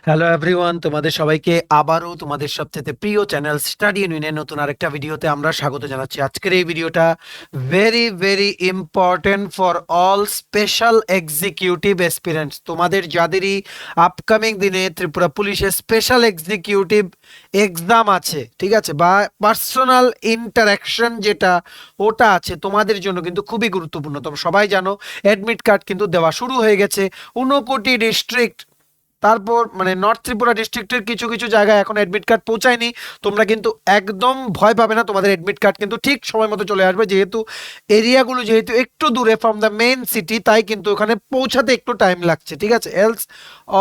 Hello everyone, তোমাদের সবাইকে আবারও তোমাদের সবচেয়ে প্রিয় চ্যানেল স্টাডি ইউনিয়নের নতুন আরেকটা ভিডিওতে আমরা স্বাগত জানাচ্ছি। আজকের এই ভিডিওটা very very important for all special executive aspirants. তোমাদের যাদেরই আপকামিং দিনে ত্রিপুরা পুলিশের স্পেশাল এক্সিকিউটিভ এক্সাম আছে, ঠিক আছে, বা পার্সোনাল ইন্টারাকশন যেটা ওটা আছে, তোমাদের জন্য কিন্তু খুবই গুরুত্বপূর্ণ। তোমরা সবাই জানো অ্যাডমিট কার্ড কিন্তু দেওয়া শুরু হয়ে গেছে। 59 ডিস্ট্রিক্ট, তারপর মানে নর্থ ত্রিপুরা ডিস্ট্রিক্টের কিছু কিছু জায়গায় এখন অ্যাডমিট কার্ড পৌঁছায়নি। তোমরা কিন্তু একদম ভয় পাবে না, তোমাদের অ্যাডমিট কার্ড কিন্তু ঠিক সময় মতো চলে আসবে। যেহেতু এরিয়াগুলো যেহেতু একটু দূরে ফ্রম দ্য মেইন সিটি, তাই কিন্তু ওখানে পৌঁছাতে একটু টাইম লাগছে, ঠিক আছে। Else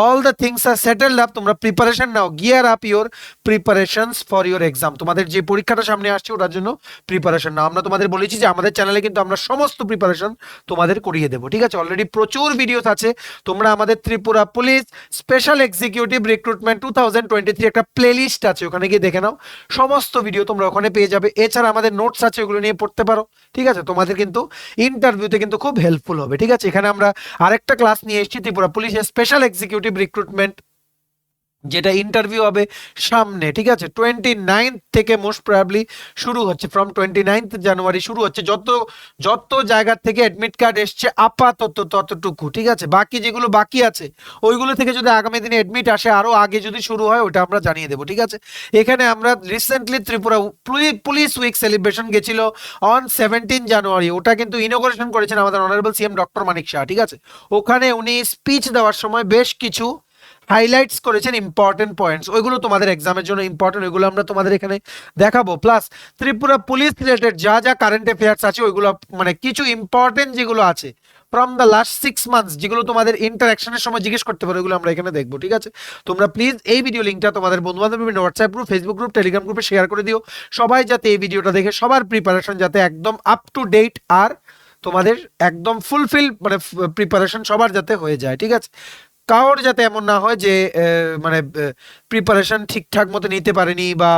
all the things are settled up. তোমরা প্রিপারেশন নাও, gear up your preparations for your exam. তোমাদের যে পরীক্ষাটা সামনে আসছে ওটার জন্য প্রিপারেশন নাও। আমরা তোমাদের বলেছি যে আমাদের চ্যানেলে কিন্তু আমরা সমস্ত প্রিপারেশন তোমাদের করিয়ে দেবো, ঠিক আছে। অলরেডি প্রচুর ভিডিওস আছে। তোমরা আমাদের Tripura police special executive recruitment 2023 একটা প্লেলিস্ট আছে, ওখানে গিয়ে দেখে নাও। সমস্ত ভিডিও তোমরা ওখানে পেয়ে যাবে। এছাড়া আমাদের নোটস আছে, ওগুলো নিয়ে পড়তে পারো, ঠিক আছে। তোমাদের কিন্তু ইন্টারভিউতে কিন্তু খুব হেল্পফুল হবে, ঠিক আছে। এখানে আমরা আরেকটা ক্লাস নিয়ে এসেছি ত্রিপুরা পুলিশের স্পেশাল এক্সিকিউটিভ রিক্রুটমেন্ট, যেটা ইন্টারভিউ হবে সামনে, ঠিক আছে। 29 থেকে মোস্ট প্রবাবলি শুরু হচ্ছে, ফ্রম 29 জানুয়ারি শুরু হচ্ছে। যত যত জায়গা থেকে অ্যাডমিট কার্ড এসছে আপাতত ততটুকু, ঠিক আছে। বাকি যেগুলো বাকি আছে ওইগুলো থেকে যদি আগামী দিনে অ্যাডমিট আসে, আরো আগে যদি শুরু হয়, ওটা আমরা জানিয়ে দেবো, ঠিক আছে। এখানে আমরা recently Tripura police week celebration গেছিল অন 17 জানুয়ারি। ওটা কিন্তু ইনোগ্রেশন করেছেন আমাদের honourable CM doctor Manik Saha, ঠিক আছে। ওখানে উনি স্পিচ দেওয়ার সময় বেশ কিছু হাইলাইটস করেছেন ইম্পর্টেন্ট পয়েন্টস, ওইগুলো তোমাদের এক্সামের জন্য ইম্পর্টেন্ট, ওইগুলো আমরা তোমাদের এখানে দেখাবো। প্লাস ত্রিপুরা পুলিশ রিলেটেড যা যা কারেন্ট অ্যাফেয়ার্স আছে ওইগুলো, মানে কিছু ইম্পর্টেন্ট যেগুলো আছে ফ্রম দ্য লাস্ট 6 মান্থস, যেগুলো তোমাদের ইন্টারাকশনের সময় জিজ্ঞেস করতে পারো, ওইগুলো আমরা এখানে দেখবো, ঠিক আছে। তোমরা প্লিজ এই ভিডিও লিঙ্কটা তোমাদের বন্ধু বান্ধব বিভিন্ন WhatsApp group, Facebook group, Telegram গ্রুপে শেয়ার করে দিও। সবাই যাতে এই ভিডিওটা দেখে সবার প্রিপারেশন যাতে একদম আপ টু ডেট আর তোমাদের একদম ফুলফিল মানে প্রিপারেশন সবার যাতে হয়ে যায়, ঠিক আছে। কারোর যাতে এমন না হয় যে মানে প্রিপারেশন ঠিকঠাক মতো নিতে পারেনি, বা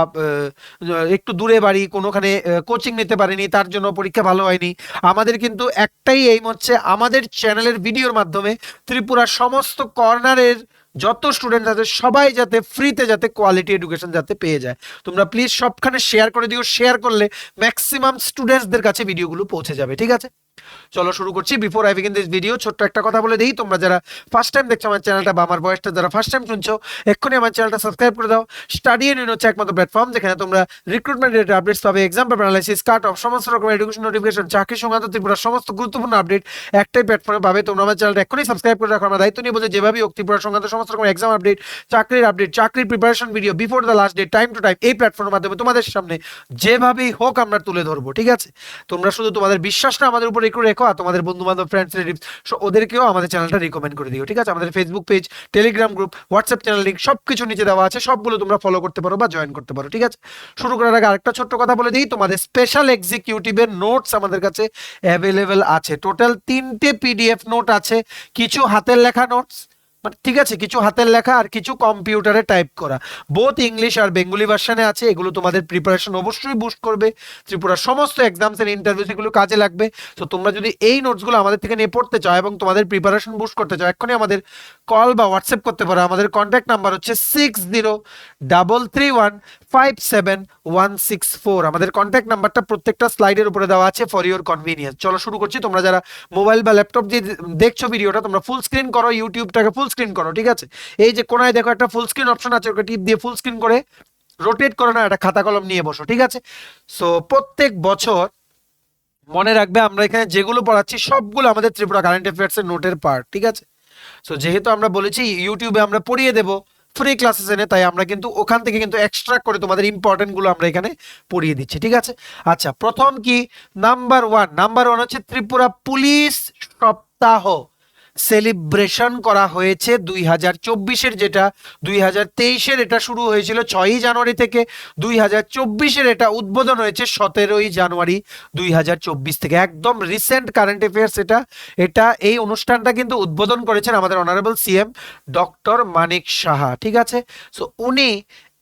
একটু দূরে বাড়ি কোনোখানে কোচিং নিতে পারেনি, তার জন্য পরীক্ষা ভালো হয়নি। আমাদের কিন্তু একটাই এইম হচ্ছে আমাদের চ্যানেলের ভিডিওর মাধ্যমে ত্রিপুরার সমস্ত কর্নারের যত স্টুডেন্ট আছে সবাই যাতে ফ্রিতে যাতে কোয়ালিটি এডুকেশন যাতে পেয়ে যায়। তোমরা প্লিজ সবখানে শেয়ার করে দিও। শেয়ার করলে ম্যাক্সিমাম স্টুডেন্টসদের কাছে ভিডিওগুলো পৌঁছে যাবে, ঠিক আছে। চলো শুরু করছি। Before I begin this video ছোট্ট একটা কথা বলে দিই, তোমরা যারা ফার্স্ট টাইম দেখছো আমার চ্যানেলটা, বা আমার বয়সটা যারা ফার্স্ট টাইম শুনছো, এক্ষুনি আমার চ্যানেলটা সাবস্ক্রাইব করে দাও। স্টাডি ইউনিয়ন হচ্ছে একমাত্র প্ল্যাটফর্ম যেখানে তোমরা রিক্রুটমেন্ট রিলেটেড আপডেটস পাবে, exam paper analysis, cut off, সমস্ত রকমের এডুকেশন নোটিফিকেশন, চাকরি সংক্রান্ত ত্রিপুরার সমস্ত গুরুত্বপূর্ণ আপডেট একটাই প্ল্যাটফর্মে পাবে। তোমরা আমার চ্যানেলটা এক্ষুনি সাবস্ক্রাইব করে রাখো। আমরা দায়িত্ব নিয়ে বলছে যেভাবেই হোক ত্রিপুরা সংক্রান্ত সমস্ত রকমের এক্সাম আপডেট, চাকরির আপডেট, চাকরির preparation video before the last day, time to time এই প্ল্যাটফর্মের মাধ্যমে তোমাদের সামনে যেভাবেই হোক আমরা তুলে ধরবো, ঠিক আছে। তোমরা শুধু তোমাদের বিশ্বাসটা আমাদের উপর একটু রেখো, আর তোমাদের বন্ধু বান্ধব, ফ্রেন্ডস, রিলেটিভস ওদেরকেও আমাদের চ্যানেলটা রিকমেন্ড করে দিও, ঠিক আছে। আমাদের Facebook page, Telegram group, WhatsApp channel link সবকিছু নিচে দেওয়া আছে, সবগুলো তোমরা ফলো করতে পারো বা জয়েন করতে পারো, ঠিক আছে। শুরু করার আগে আরেকটা ছোট্ট কথা বলে দিই, তোমাদের স্পেশাল এক্সিকিউটিভের নোটস আমাদের কাছে অ্যাভেলেবেল আছে। টোটাল 3টে পিডিএফ নোট আছে, কিছু হাতের লেখা নোটস, মানে ঠিক আছে, কিছু হাতের লেখা আর কিছু কম্পিউটারে টাইপ করা, বোথ ইংলিশ আর বেঙ্গলি ভার্সনে আছে। এগুলো তোমাদের প্রিপারেশন অবশ্যই বুস্ট করবে, ত্রিপুরার সমস্ত এক্সামস এর ইন্টারভিউ এগুলো কাজে লাগবে। তো তোমরা যদি এই নোটসগুলো আমাদের থেকে নিয়ে পড়তে চাও এবং তোমাদের প্রিপারেশন বুস্ট করতে চাও, এক্ষুনি আমাদের কল বা হোয়াটসঅ্যাপ করতে পারো। আমাদের কন্ট্যাক্ট নাম্বার হচ্ছে 6033157164। আমাদের কন্ট্যাক্ট নাম্বারটা প্রত্যেকটা স্লাইডের উপরে দেওয়া আছে ফর ইউর কনভিনিয়েন্স। চলো শুরু করছি। তোমরা যারা মোবাইল বা ল্যাপটপ দিয়ে দেখছো ভিডিওটা, তোমরা ফুল স্ক্রিন করো, ইউটিউবটাকে ফুল স্ক্রিন করো, ঠিক আছে। এই যে কোনায় দেখো একটা ফুল স্ক্রিন অপশন আছে, ওকে টিপ দিয়ে ফুল স্ক্রিন করে রোটেট করো না, একটা খাতা কলম নিয়ে বসো, ঠিক আছে। সো প্রত্যেক বছর মনে রাখবে আমরা এখানে যেগুলো পড়াচ্ছি সবগুলো আমাদের ত্রিপুরা কারেন্ট অ্যাফেয়ার্স এর নোটের পার্ট, ঠিক আছে। সো যেহেতু আমরা বলেছি ইউটিউবে আমরা পড়িয়ে দেবো ফ্রি ক্লাসেস এনে, তাই আমরা কিন্তু ওখান থেকে কিন্তু এক্সট্রা করে তোমাদের ইম্পর্টেন্ট গুলো আমরা এখানে পড়িয়ে দিচ্ছি, ঠিক আছে। আচ্ছা, প্রথম কি নাম্বার ওয়ান হচ্ছে ত্রিপুরা পুলিশ সপ্তাহ সেলিব্রেশন করা হয়েছে 2024-এর, যেটা 2023-এর এটা শুরু হয়েছিল 6ই জানুয়ারি থেকে, 2024-এর এটা উদ্বোধন হয়েছে 17ই জানুয়ারি 2024 থেকে। একদম রিসেন্ট কারেন্ট অ্যাফেয়ার্স এটা। এটা এই অনুষ্ঠানটা কিন্তু উদ্বোধন করেছেন আমাদের honourable CM doctor Manik Saha, ঠিক আছে। সো উনি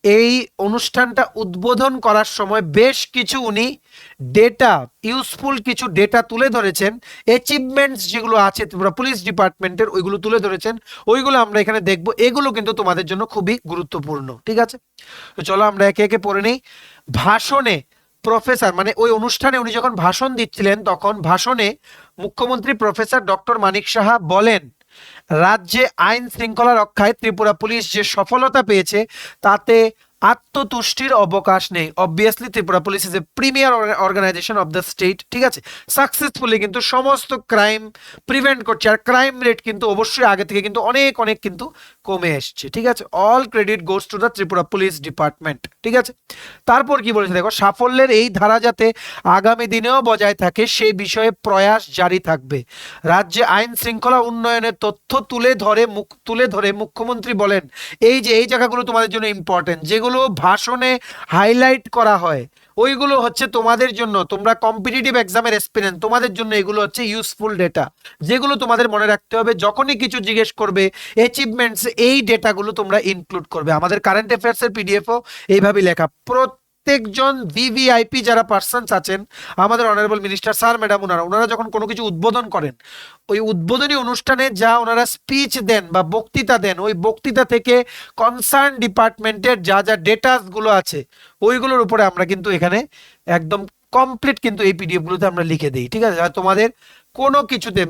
এই অনুষ্ঠানটা উদ্বোধন করার সময় বেশ কিছু উনি ডেটা, ইউজফুল কিছু ডেটা তুলে ধরেছেন, অ্যাচিভমেন্টস যেগুলো আছে ত্রিপুরা পুলিশ ডিপার্টমেন্টের ওইগুলো তুলে ধরেছেন, ওইগুলো আমরা এখানে দেখব। এগুলো কিন্তু তোমাদের জন্য খুবই গুরুত্বপূর্ণ, ঠিক আছে? তো চলো আমরা একে একে পড়ে নিই। ভাষণে প্রফেসর, মানে ওই অনুষ্ঠানে উনি যখন ভাষণ দিচ্ছিলেন তখন ভাষণে মুখ্যমন্ত্রী প্রফেসর ডক্টর মানিক সাহা বলেন, রাজ্যে আইন শৃঙ্খলা রক্ষায় ত্রিপুরা পুলিশ যে সফলতা পেয়েছে তাতে আত্মতুষ্টির অবকাশ নেই। Obviously Tripura police is a premier organisation of the state, ঠিক আছে? সাকসেসফুলি কিন্তু সমস্ত ক্রাইম প্রিভেন্ট করছে, আর ক্রাইম রেট কিন্তু অবশ্যই আগে থেকে কিন্তু অনেক অনেক কিন্তু কমে এসছে, ঠিক আছে? All credit goes to the Tripura police department, ঠিক আছে? তারপর কি বলেছে দেখো, সাফল্যের এই ধারা যাতে আগামী দিনেও বজায় থাকে সেই বিষয়ে প্রয়াস জারি থাকবে। রাজ্যে আইন শৃঙ্খলা উন্নয়নের তথ্য তুলে ধরে মুখ্যমন্ত্রী বলেন, এই যে এই জায়গাগুলো তোমাদের জন্য ইম্পর্টেন্ট, যেগুলো ভাষণে হাইলাইট করা হয় ওইগুলো হচ্ছে তোমাদের জন্য, তোমরা কম্পিটিটিভ এক্সামের এক্সপিরিয়েন্স, তোমাদের জন্য এগুলো হচ্ছে ইউজফুল ডেটা, যেগুলো তোমাদের মনে রাখতে হবে। যখনই কিছু জিজ্ঞেস করবে অ্যাচিভমেন্টস, এই ডেটাগুলো তোমরা ইনক্লুড করবে। আমাদের কারেন্ট অ্যাফেয়ার্সের পিডিএফও এইভাবেই লেখা। প্রত্যেকজন ভিভিআইপি যারা পার্সনস আছেন, আমাদের অনারেবল মিনিস্টার স্যার ম্যাডাম, ওনারা যখন কোনো কিছু উদ্বোধন করেন, ওই উদ্বোধনী অনুষ্ঠানে যা ওনারা স্পিচ দেন বা বক্তৃতা দেন, ওই বক্তৃতা থেকে কনসার্ন ডিপার্টমেন্টের যা যা ডেটাস গুলো আছে ওইগুলোর উপরে আমরা কিন্তু এখানে একদম কমপ্লিট কিন্তু এই পিডিএফ গুলোতে আমরা লিখে দিই, ঠিক আছে? আর তোমাদের কোনো কিছুতে,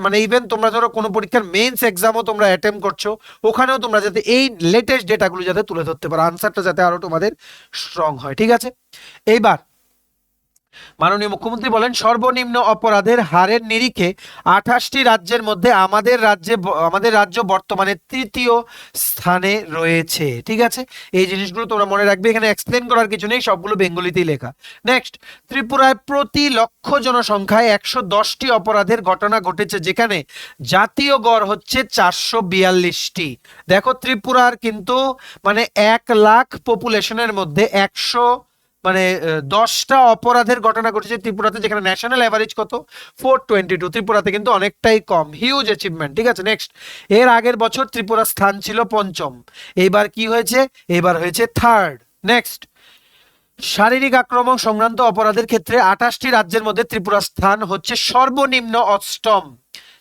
মানে ইভেন তোমরা ধরো কোনো পরীক্ষার মেইনস এক্সামও তোমরা অ্যাটেম্প করছো, ওখানেও তোমরা যাতে এই লেটেস্ট ডেটাগুলো যাতে তুলে ধরতে পারো, আনসারটা যাতে আরো তোমাদের স্ট্রং হয়, ঠিক আছে? এইবার মাননীয় মুখ্যমন্ত্রী বলেন, সর্বনিম্ন অপরাধের হারের নিরিখে 28টি রাজ্যের মধ্যে আমাদের রাজ্য বর্তমানে তৃতীয় স্থানে রয়েছে, ঠিক আছে? এই জিনিসগুলো তোমরা মনে রাখবে, এখানে এক্সপ্লেন করার কিছু নেই, সবগুলো বেঙ্গলিতেই লেখা। নেক্সট, ত্রিপুরায় প্রতি লক্ষ জনসংখ্যায় 110টি অপরাধের ঘটনা ঘটেছে, যেখানে জাতীয় গড় হচ্ছে 442টি। দেখো ত্রিপুরার কিন্তু মানে 1 লাখ পপুলেশনের মধ্যে 10টা অপরাধের ঘটনা ঘটেছে ত্রিপুরাতে, যেখানে ন্যাশনাল অ্যাভারেজ কত 422, ত্রিপুরাতে কিন্তু অনেকটাই কম, হিউজ অ্যাচিভমেন্ট, ঠিক আছে? নেক্সট, এর আগের বছর ত্রিপুরার স্থান ছিল 5ম, এইবার কি হয়েছে, এবার হয়েছে 3rd। নেক্সট, শারীরিক আক্রমণ সংক্রান্ত অপরাধের ক্ষেত্রে 28টি রাজ্যের মধ্যে ত্রিপুরার স্থান হচ্ছে সর্বনিম্ন 8ম,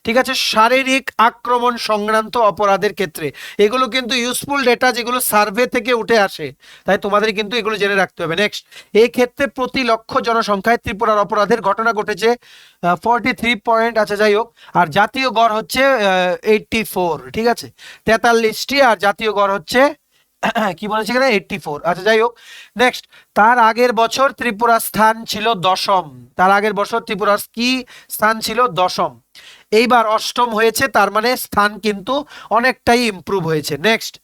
ঠিক আছে? শারীরিক আক্রমণ সংক্রান্ত অপরাধের ক্ষেত্রে এগুলো কিন্তু ইউজফুল ডেটা, যেগুলো সার্ভে থেকে উঠে আসে, তাই তোমাদের কিন্তু এগুলো জেনে রাখতে হবে। নেক্সট, এই ক্ষেত্রে প্রতি লক্ষ জনসংখ্যায় ত্রিপুরার অপরাধের ঘটনা ঘটেছে 43 পয়েন্ট, আচ্ছা যাই হোক, আর জাতীয় গড় হচ্ছে 84, ঠিক আছে? 43টি, আর জাতীয় গড় হচ্ছে কি বলেছে এখানে 84, আচ্ছা যাই হোক। নেক্সট, তার আগের বছর ত্রিপুরার স্থান ছিল 10ম, তার আগের বছর ত্রিপুরার কি স্থান ছিল 10ম, এইবার 8ম হয়েছে, তার মানে স্থান কিন্তু অনেকটাই ইমপ্রুভ হয়েছে। নেক্সট,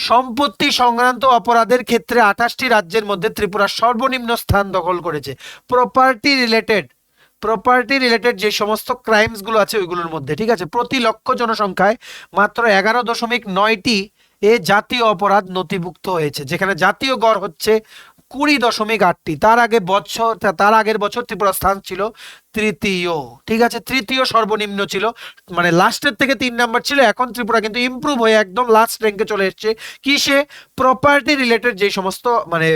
সম্পত্তি সংক্রান্ত অপরাধের ক্ষেত্রে 28টি রাজ্যের মধ্যে ত্রিপুরা সর্বনিম্ন স্থান দখল করেছে। প্রপার্টি রিলেটেড যে সমস্ত ক্রাইমস গুলো আছে ওইগুলোর মধ্যে, ঠিক আছে? প্রতি লক্ষ জনসংখ্যায় মাত্র 11.9টি জাতীয় অপরাধ নথিভুক্ত হয়েছে, যেখানে জাতীয় গড় হচ্ছে 20.8টি। তার আগের বছর ত্রিপুরা স্থান ছিল তৃতীয়, ঠিক আছে? তৃতীয় সর্বনিম্ন ছিল, মানে লাস্টের থেকে 3 নাম্বার ছিল। এখন ত্রিপুরা কিন্তু ইমপ্রুভ হয়ে একদম লাস্ট র্যাঙ্কে চলে এসেছে, কিসে? প্রপার্টি রিলেটেড যে সমস্ত মানে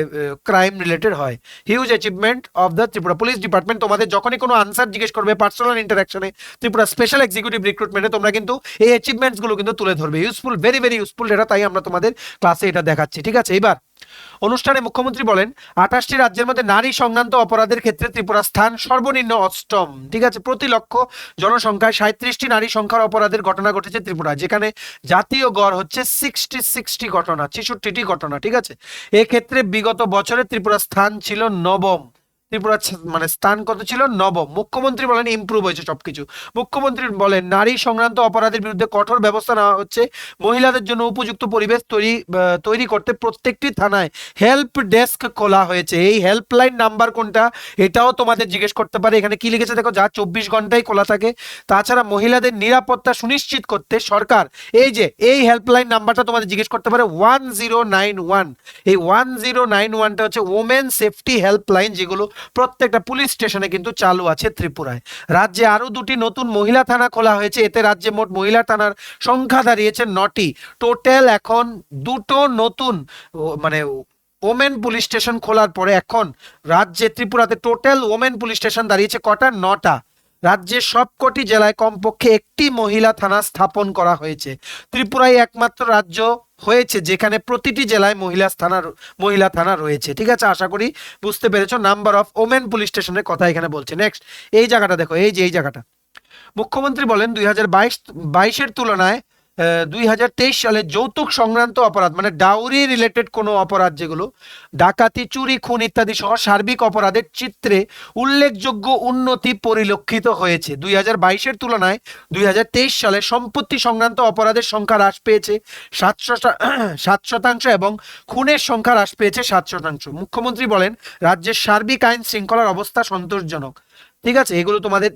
ক্রাইম রিলেটেড হয়। Huge achievement of the Tripura police department. তোমাদের যখনই কোনো আনসার জিজ্ঞেস করবে পার্সোনাল ইন্টারাকশনে, ত্রিপুরা স্পেশাল এক্সিকিউটিভ রিক্রুটমেন্টে, তোমরা কিন্তু এই অ্যাচিভমেন্টস গুলো কিন্তু তুলে ধরবে। Useful, very very useful data, তাই আমরা তোমাদের ক্লাসে এটা দেখাচ্ছি, ঠিক আছে? এবার অনুষ্ঠানে মুখ্যমন্ত্রী বলেন, 28টি রাজ্যের মধ্যে নারী সংক্রান্ত অপরাধের ক্ষেত্রে ত্রিপুরা স্থান সর্বনিম্ন 8ম, ঠিক আছে? প্রতি লক্ষ জনসংখ্যায় 37টি নারী সংখ্যার অপরাধের ঘটনা ঘটেছে ত্রিপুরা, যেখানে জাতীয় গড় হচ্ছে 66টি ঘটনা, 66টি ঘটনা, ঠিক আছে? এক্ষেত্রে বিগত বছরে ত্রিপুরা স্থান ছিল 9ম, ত্রিপুরা মানে স্থান কত ছিল? 9ম। মুখ্যমন্ত্রী বলেন ইমপ্রুভ হয়েছে সবকিছু। মুখ্যমন্ত্রী বলেন, নারী সংক্রান্ত অপরাধের বিরুদ্ধে কঠোর ব্যবস্থা নেওয়া হচ্ছে। মহিলাদের জন্য উপযুক্ত পরিবেশ তৈরি করতে প্রত্যেকটি থানায় হেল্প ডেস্ক খোলা হয়েছে। এই হেল্পলাইন নাম্বার কোনটা এটাও তোমাদের জিজ্ঞেস করতে পারে। এখানে কি লিখেছে দেখো, যা 24 ঘন্টাই খোলা থাকে। তাছাড়া মহিলাদের নিরাপত্তা সুনিশ্চিত করতে সরকার এই হেল্পলাইন নাম্বারটা তোমাদের জিজ্ঞেস করতে পারে 1091। এই 1091টা হচ্ছে ওমেন সেফটি হেল্পলাইন, যেগুলো প্রত্যেকটা পুলিশ স্টেশনে কিন্তু চালু আছে ত্রিপুরায়। রাজ্যে আরো 2টি নতুন মহিলা থানা খোলা হয়েছে। এতে রাজ্যে মোট মহিলা থানার সংখ্যা দাঁড়িয়েছে 9টি। টোটাল এখন 2টো নতুন মানে ওমেন পুলিশ স্টেশন খোলার পরে এখন রাজ্যে ত্রিপুরাতে টোটাল ওমেন পুলিশ স্টেশন দাঁড়িয়েছে কটা? 9টা। রাজ্যের সবকটি জেলায় কমপক্ষে একটি মহিলা থানা স্থাপন করা হয়েছে। ত্রিপুরাই একমাত্র রাজ্য হয়েছে যেখানে প্রতিটি জেলায় মহিলা থানা রয়েছে। ঠিক আছে, আশা করি বুঝতে পেরেছো নাম্বার অফ ওমেন পুলিশ স্টেশনের কথা এখানে বলছে। নেক্সট এই জায়গাটা দেখো, এই জায়গাটা মুখ্যমন্ত্রী বলেন 2022-এর তুলনায় 2023 সালে যৌতুক সংক্রান্ত অপরাধ মানে ডাউরি রিলেটেড কোনো অপরাধ যেগুলো ডাকাতি, চুরি, খুন ইত্যাদি সহ সার্বিক অপরাধের চিত্রে উল্লেখযোগ্য উন্নতি পরিলক্ষিত হয়েছে। 2022-এর তুলনায় 2023 সালে সম্পত্তি সংক্রান্ত অপরাধের সংখ্যা হ্রাস পেয়েছে 7% এবং খুনের সংখ্যা হ্রাস পেয়েছে 7%। মুখ্যমন্ত্রী বলেন রাজ্যের সার্বিক আইন শৃঙ্খলার অবস্থা সন্তোষজনক। ঠিক আছে, এগুলো তোমাদের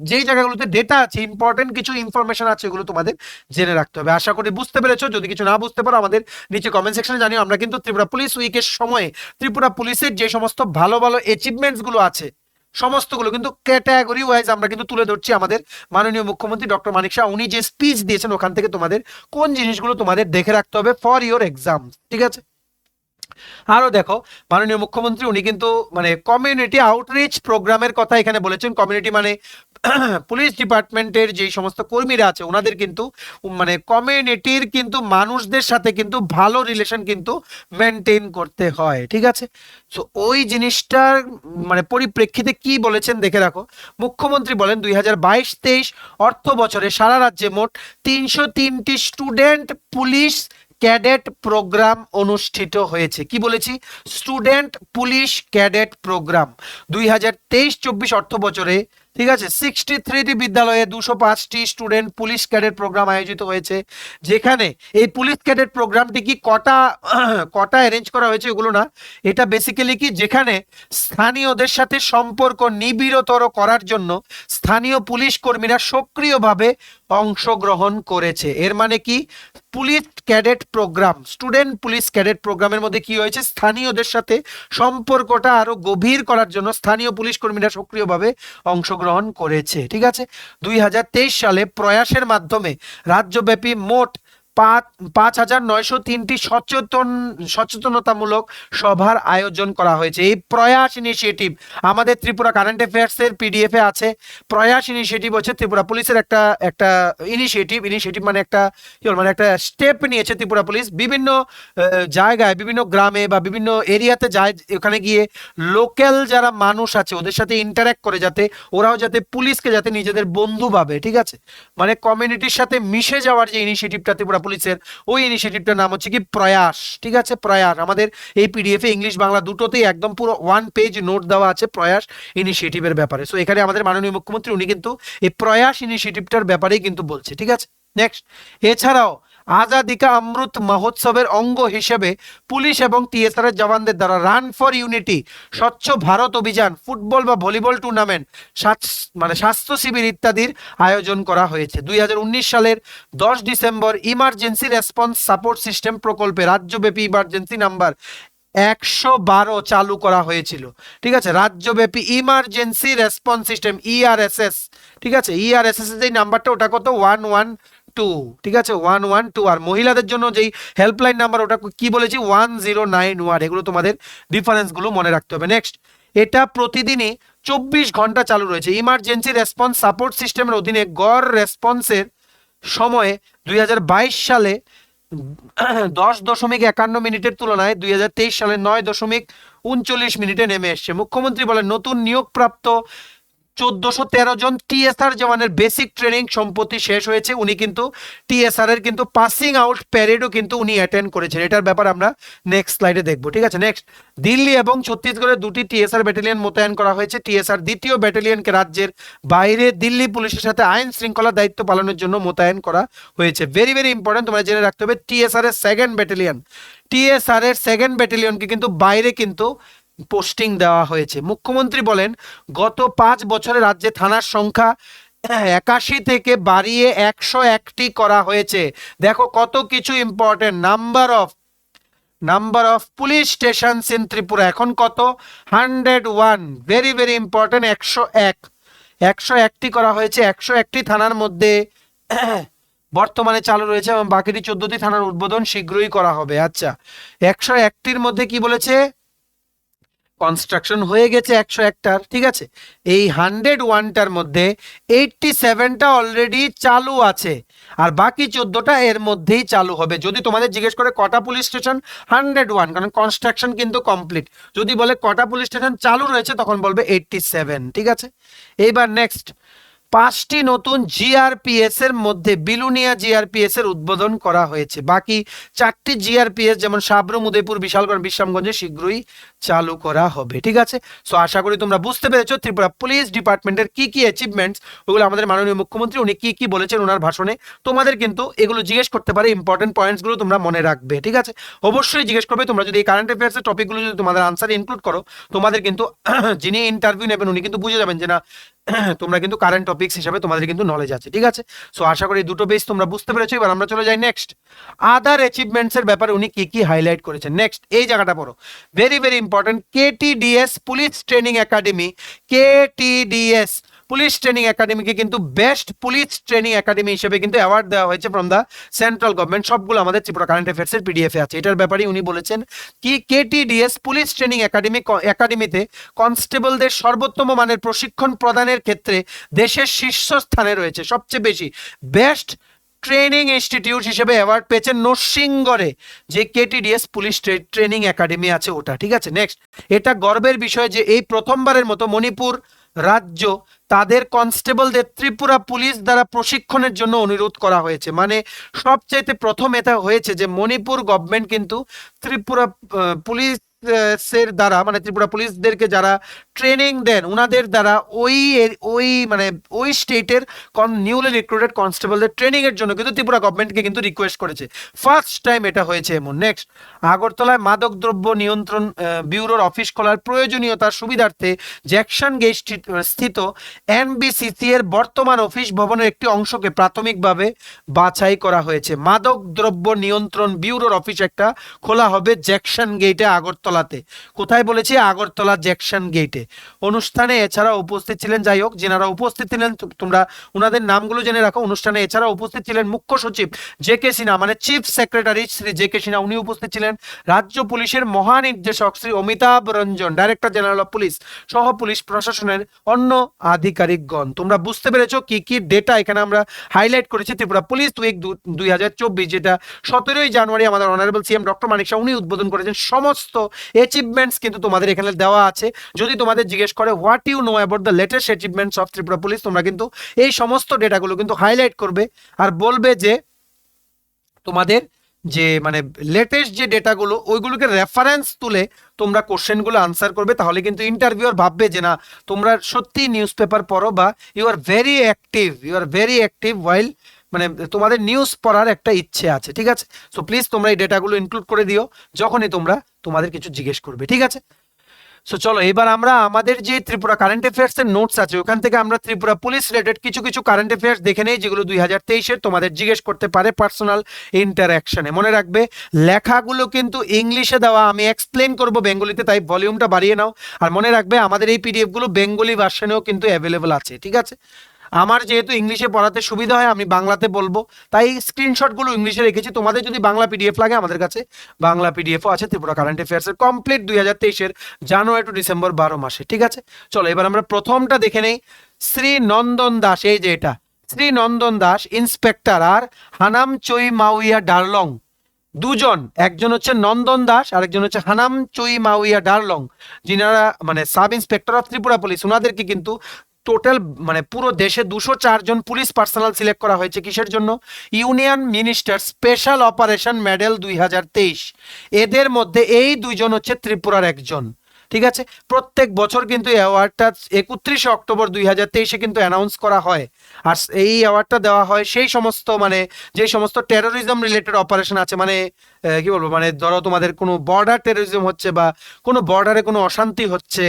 যেই জায়গাগুলোতে ডেটা আছে, ইম্পর্টেন্ট কিছু ইনফরমেশন আছে, এগুলো তোমাদের জেনে রাখতে হবে। আশা করি বুঝতে পেরেছো। যদি কিছু না বুঝতে পারো আমাদের নিচে কমেন্ট সেকশনে জানিও। আমরা কিন্তু ত্রিপুরা পুলিশ উইকের সময়ে ত্রিপুরা পুলিশের যে সমস্ত ভালো ভালো অ্যাচিভমেন্টস গুলো আছে সমস্তগুলো কিন্তু ক্যাটাগরি ওয়াইজ আমরা কিন্তু তুলে ধরছি। আমাদের মাননীয় মুখ্যমন্ত্রী ডক্টর মানিক শাহ উনি যে স্পিচ দিয়েছেন ওখান থেকে তোমাদের কোন জিনিসগুলো তোমাদের দেখে রাখতে হবে ফর ইওর এক্সাম। ঠিক আছে, আরো দেখো মাননীয় মুখ্যমন্ত্রী উনি কিন্তু মানে কমিউনিটি আউটরিচ প্রোগ্রামের কথা এখানে বলেছেন। কমিউনিটি মানে পুলিশ ডিপার্টমেন্টের যে সমস্ত কর্মীরা আছে ওনাদের কিন্তু মানে কমিউনিটির কিন্তু মানুষদের সাথে কিন্তু ভালো রিলেশন কিন্তু মেনটেন করতে হয়। ঠিক আছে, তো ওই জিনিসটার মানে পরিপ্রেক্ষিতে কি বলেছেন দেখে রাখো। মুখ্যমন্ত্রী বলেন 2022-23 অর্থ বছরে সারা রাজ্যে মোট 303টি স্টুডেন্ট পুলিশ ক্যাডেট প্রোগ্রাম অনুষ্ঠিত হয়েছে। কি বলেছি? স্টুডেন্ট পুলিশ ক্যাডেট প্রোগ্রাম 2023-24 অর্থ বছরে। ঠিক আছে, 63টি বিদ্যালয়ে 205টি স্টুডেন্ট পুলিশ ক্যাডেট প্রোগ্রাম আয়োজিত হয়েছে। যেখানে এই পুলিশ ক্যাডেট প্রোগ্রামটি কি কটা অ্যারেঞ্জ করা হয়েছে ওগুলো না, এটা বেসিক্যালি কি যেখানে স্থানীয়দের সাথে সম্পর্ক নিবিড়তর করার জন্য স্থানীয় পুলিশ কর্মীরা সক্রিয়ভাবে অংশগ্রহণ করেছে। এর মানে কি police cadet programme, student police cadet প্রোগ্রামের মধ্যে কি হয়েছে, স্থানীয়দের সাথে সম্পর্কটা আরো গভীর করার জন্য স্থানীয় পুলিশ কর্মীরা সক্রিয়ভাবে অংশগ্রহণ করেছে। ঠিক আছে, 2023 সালে প্রয়াসের মাধ্যমে রাজ্যব্যাপী মোট 5,903টি সচেতনতামূলক সভার আয়োজন করা হয়েছে। এই প্রয়াস ইনিশিয়েটিভ আমাদের ত্রিপুরা কারেন্ট অ্যাফেয়ার্সের পিডিএফ এ আছে। প্রয়াস ইনিশিয়েটিভ হচ্ছে ত্রিপুরা পুলিশের একটা ইনিশিয়েটিভ মানে একটা কি বল মানে একটা স্টেপ নিয়েছে ত্রিপুরা পুলিশ। বিভিন্ন জায়গায়, বিভিন্ন গ্রামে বা বিভিন্ন এরিয়াতে যায়, ওখানে গিয়ে লোকাল যারা মানুষ আছে ওদের সাথে ইন্টারঅ্যাক্ট করে যাতে ওরাও যাতে পুলিশকে যাতে নিজেদের বন্ধু ভাবে। ঠিক আছে, মানে কমিউনিটির সাথে মিশে যাওয়ার যে ইনিশিয়েটিভটা ত্রিপুরা পুলিশের, ওই ইনিশিয়েটিভটার নাম হচ্ছে কি প্রয়াস। ঠিক আছে, প্রয়াস আমাদের এই পিডিএফ এ ইংলিশ বাংলা দুটোতেই একদম পুরো 1 পেজ নোট দেওয়া আছে প্রয়াস ইনিশিয়েটিভের ব্যাপারে। সো এখানে আমাদের মাননীয় মুখ্যমন্ত্রী উনি কিন্তু এই প্রয়াস ইনিশিয়েটিভটার ব্যাপারেই কিন্তু বলছে। ঠিক আছে, নেক্সট এছাড়াও আজাদি কা অমৃত মহোৎসবের অঙ্গ হিসেবে পুলিশ এবং টিএসআর এর জওয়ানদের দ্বারা রান ফর ইউনিটি, স্বচ্ছ ভারত অভিযান, ফুটবল বা ভলিবল টুর্নামেন্ট, স্বাস্থ্য শিবির ইত্যাদির আয়োজন করা হয়েছে। 2019 সালের 10 December emergency response support system প্রকল্পে রাজ্যব্যাপী ইমার্জেন্সি নাম্বার 112 চালু করা হয়েছিল। ঠিক আছে, রাজ্যব্যাপী ইমার্জেন্সি রেসপন্স সিস্টেম ইআরএসএস। ঠিক আছে, ইআরএসএস এর যে নাম্বারটা ওটা কত 112। ঠিক আছে, 112। আর মহিলাদের জন্য যেই হেল্পলাইন নাম্বার ওটা কি বলেছি 1091। এগুলো তোমাদের ডিফারেন্স গুলো মনে রাখতে হবে। নেক্সট, এটা প্রতিদিনই 24 ঘন্টা চালু রয়েছে। ইমার্জেন্সি রেসপন্স সাপোর্ট সিস্টেমের অধীনে গড় রেসপন্সের সময়ে 2022 সালে 10.51 মিনিটের তুলনায় 2023 সালে 9.39 মিনিটে নেমে এসছে। মুখ্যমন্ত্রী বলেন নতুন নিয়োগপ্রাপ্ত 1413 জন টিএসআর জওয়ানের বেসিক ট্রেনিং সম্প্রতি শেষ হয়েছে। উনি কিন্তু টিএসআর এর কিন্তু পাসিং আউট প্যারেডও কিন্তু উনি অ্যাটেন্ড করেছেন। এটার ব্যাপার আমরা নেক্সট স্লাইডে দেখবো। ঠিক আছে, নেক্সট, দিল্লি এবং ছত্তিশগড়ে 2টি টিএসআর ব্যাটালিয়ন মোতায়েন করা হয়েছে। টিএসআর 2য় ব্যাটালিয়নকে রাজ্যের বাইরে দিল্লি পুলিশের সাথে আইন শৃঙ্খলা দায়িত্ব পালনের জন্য মোতায়েন করা হয়েছে। ভেরি ভেরি ইম্পর্টেন্ট, তোমরা জেনে রাখতে হবে টিএসআর এর সেকেন্ড ব্যাটালিয়নকে কিন্তু বাইরে কিন্তু পোস্টিং দেওয়া হয়েছে। মুখ্যমন্ত্রী বলেন গত 5 বছরে রাজ্যে থানার সংখ্যা 81 থেকে বাড়িয়ে 101টি করা হয়েছে। দেখো কত কিছু important, number of number of police station in Tripura এখন কত? 101। Very very important. 101, 101টি করা হয়েছে। 101টি থানার মধ্যে বর্তমানে চালু রয়েছে এবং বাকিটি 14টি থানার উদ্বোধন শীঘ্রই করা হবে। আচ্ছা, 101টির মধ্যে কি বলেছে? কনস্ট্রাকশন হয়ে গেছে 101টার, ঠিক আছে। এই 101টার মধ্যে 87টা অলরেডি চালু আছে আর বাকি 14টা এর মধ্যেই চালু হবে। যদি তোমাদের জিজ্ঞেস করে কটা পুলিশ স্টেশন, 101, কারণ কনস্ট্রাকশন কিন্তু কমপ্লিট। যদি বলে কটা পুলিশ স্টেশন চালু রয়েছে তখন বলবে 87, ঠিক আছে। এইবার নেক্সট, 5টি নতুন জিআরপিএস এর মধ্যে বিলুনিয়া জিআরপিএস এর উদ্বোধন করা হয়েছে। বাকি 4টি জিআরপিএস যেমন সাবরুম, উদয়পুর, বিশালগড়, বিশ্রামগঞ্জে শীঘ্রই চালু করা হবে, ঠিক আছে। সো আশা করি তোমরা বুঝতে পেরেছো ত্রিপুরা পুলিশ ডিপার্টমেন্টের কি কি অ্যাচিভমেন্টস, ওগুলো আমাদের মাননীয় মুখ্যমন্ত্রী উনি কি কি বলেছেন ওনার ভাষণে। তোমাদের কিন্তু এগুলো জিজ্ঞেস করতে পারে, ইম্পর্টেন্ট পয়েন্টসগুলো তোমরা মনে রাখবে, ঠিক আছে। অবশ্যই জিজ্ঞেস করবে তোমরা যদি এই কারেন্ট অ্যাফেয়ার্সের টপিকগুলো যদি তোমাদের আনসারে ইনক্লুড করো, তোমাদের কিন্তু যিনি ইন্টারভিউ নেবেন উনি কিন্তু বুঝে যাবেন যে না তোমরা কিন্তু কারেন্ট টপিকস হিসাবে তোমাদের কিন্তু নলেজ আছে, ঠিক আছে। সো আশা করি দুটো বেস তোমরা বুঝতে পেরেছো। এবার আমরা চলে যাই নেক্সট, আদার অ্যাচিভমেন্টস এর ব্যাপারে উনি কি কি হাইলাইট করেছেন। নেক্সট এই জায়গাটা পড়ো, very very important. KTDS police training academy, KTDS police training একাডেমিকে কিন্তু বেস্ট পুলিশ ট্রেনিং একাডেমি হিসেবে কিন্তু অ্যাওয়ার্ড দেওয়া হয়েছে ফ্রম দ্য সেন্ট্রাল গভর্নমেন্ট। সবগুলো আমাদের ত্রিপুরা কারেন্ট অ্যাফেয়ার্স এর পিডিএফে আছে। এটার ব্যাপারে উনি বলেছেন কি কেটিডিএস পুলিশ ট্রেনিং একাডেমিতে কনস্টেবলদের সর্বোত্তম মানের প্রশিক্ষণ প্রদানের ক্ষেত্রে দেশের শীর্ষস্থানে রয়েছে। সবচেয়ে বেশি বেস্ট ট্রেনিং ইনস্টিটিউট হিসেবে অ্যাওয়ার্ড পেয়েছেন নরসিংগড়ে যে কেটিডিএস পুলিশ ট্রেনিং একাডেমি আছে ওটা, ঠিক আছে। নেক্সট, এটা গর্বের বিষয় যে এই প্রথমবারের মতো মণিপুর রাজ্য তাদের কনস্টেবলদের ত্রিপুরা পুলিশ দ্বারা প্রশিক্ষণের জন্য অনুরোধ করা হয়েছে। মানে সবচাইতে প্রথম এটা হয়েছে যে মণিপুর গভর্নমেন্ট কিন্তু ত্রিপুরা পুলিশ এর দ্বারা মানে ত্রিপুরা পুলিশদেরকে যারা ট্রেনিং দেন ওনাদের দ্বারা ওই স্টেটের নিউলি রিক্রুটেড কনস্টেবলদের ট্রেনিং এর জন্য কিন্তু ত্রিপুরা গভর্নমেন্টকে কিন্তু রিকোয়েস্ট করেছে। ফার্স্ট টাইম এটা হয়েছে এমন। নেক্সট, আগরতলায় মাদক দ্রব্য নিয়ন্ত্রণ ব্যুরোর অফিস খোলার প্রয়োজনীয়তার সুবিধার্থে জ্যাকসন গেট স্থিত এনবিসিসি এর বর্তমান অফিস ভবনের একটি অংশকে প্রাথমিকভাবে বাছাই করা হয়েছে। মাদক দ্রব্য নিয়ন্ত্রণ ব্যুরোর অফিস একটা খোলা হবে জ্যাকসন গেটে, আগরতলাতে। কোথায় বলেছি? আগরতলা জ্যাকসন গেটে। অনুষ্ঠানে এছাড়া উপস্থিত ছিলেন, যাই হোক যেনারা উপস্থিত ছিলেন তোমরা ওনাদের নামগুলো জেনে রাখো। অনুষ্ঠানে এছাড়া উপস্থিত ছিলেন মুখ্য সচিব জে কে সিনহা মানে chief secretary Shri J K Sinha, উনি উপস্থিত ছিলেন। রাজ্য পুলিশের মহানির্দেশক Shri Amitabh Ranjan, director general of police সহ পুলিশ প্রশাসনের অন্য আধিকারিকগণ। তোমরা বুঝতে পেরেছো কি কি ডেটা এখানে আমরা হাইলাইট করেছি। ত্রিপুরা পুলিশ উইক 2024 যেটা 17ই জানুয়ারি আমাদের honourable CM doctor Manik Shah উনি উদ্বোধন করেছেন। সমস্ত অ্যাচিভমেন্টস কিন্তু তোমাদের এখানে দেওয়া আছে। যদি তোমাদের জিজ্ঞেস করে what you know about the latest achievements of Tripura police, তোমরা কিন্তু এই সমস্ত ডেটাগুলো কিন্তু হাইলাইট করবে আর বলবে যে তোমাদের যে মানে লেটেস্ট যে ডেটাগুলো ওইগুলোকে রেফারেন্স তুলে তোমরা কোশ্চেনগুলো আনসার করবে। তাহলে কিন্তু ইন্টারভিউয়ার ভাববে যে না তোমরা সত্যি নিউজ পেপার পড়ো বা ইউ আর ভেরি অ্যাক্টিভ ওয়াইল মানে তোমাদের নিউজ পড়ার একটা ইচ্ছে আছে, ঠিক আছে। সো প্লিজ তোমরা এই ডেটাগুলো ইনক্লুড করে দিও যখনই তোমরা তোমাদের কিছু জিজ্ঞেস করবে, ঠিক আছে। সো চলো এবার আমরা আমাদের যে ত্রিপুরা কারেন্ট অ্যাফেয়ার্স এর নোটস আছে ওখান থেকে আমরা ত্রিপুরা পুলিশ রিলেটেড কিছু কারেন্ট অ্যাফেয়ার্স দেখে নেই যেগুলো 2023-এর তোমাদের জিজ্ঞেস করতে পারে পার্সোনাল ইন্টারঅ্যাকশনে। মনে রাখবে লেখাগুলো কিন্তু ইংলিশে দেওয়া, আমি এক্সপ্লেন করব বেঙ্গলিতে, তাই ভলিউমটা বাড়িয়ে নাও। আর মনে রাখবে আমাদের এই পিডিএফ গুলো বেঙ্গলি ভার্সনেও কিন্তু অ্যাভেলেবল আছে, ঠিক আছে। আমার যেহেতু ইংলিশে পড়াতে সুবিধা হয় আমি বাংলাতে বলবো, তাই স্ক্রিনশটগুলো ইংলিশে রেখেছি। তোমাদের যদি বাংলা পিডিএফ লাগে আমাদের কাছে বাংলা পিডিএফও আছে ত্রিপুরা কারেন্ট অ্যাফেয়ার্স এর কমপ্লিট 2023-এর জানুয়ারি টু ডিসেম্বর 12 মাসে, ঠিক আছে। চলো এবার আমরা প্রথমটা দেখে নেই। শ্রী নন্দন দাস, এই যে এটা শ্রী নন্দন দাস ইন্সপেক্টর আর হানাম চই মাউইয়া ডারলং দুজন, একজন হচ্ছে নন্দন দাস আর একজন হচ্ছে হানাম চই মাউইয়া ডারলং, যিনারা মানে sub inspector of Tripura police. ওনাদেরকে কিন্তু টোটাল মানে পুরো দেশে 204 জন পুলিশ পার্সোনাল সিলেক্ট করা হয়েছে। কিসের জন্য? Union minister special operation medal 2023। এদের মধ্যে এই দুইজন হচ্ছে ত্রিপুরার একজন, ঠিক আছে। প্রত্যেক বছর কিন্তু এই অ্যাওয়ার্ডটা 31 অক্টোবর 2023-এ কিন্তু অ্যানাউন্স করা হয়। আর এই অ্যাওয়ার্ডটা দেওয়া হয় সেই সমস্ত মানে যে সমস্ত টেরোরিজম রিলেটেড অপারেশন আছে, মানে কি বলবো, মানে ধরো তোমাদের কোনো বর্ডার টেরোরিজম হচ্ছে বা কোনো বর্ডারে কোনো অশান্তি হচ্ছে,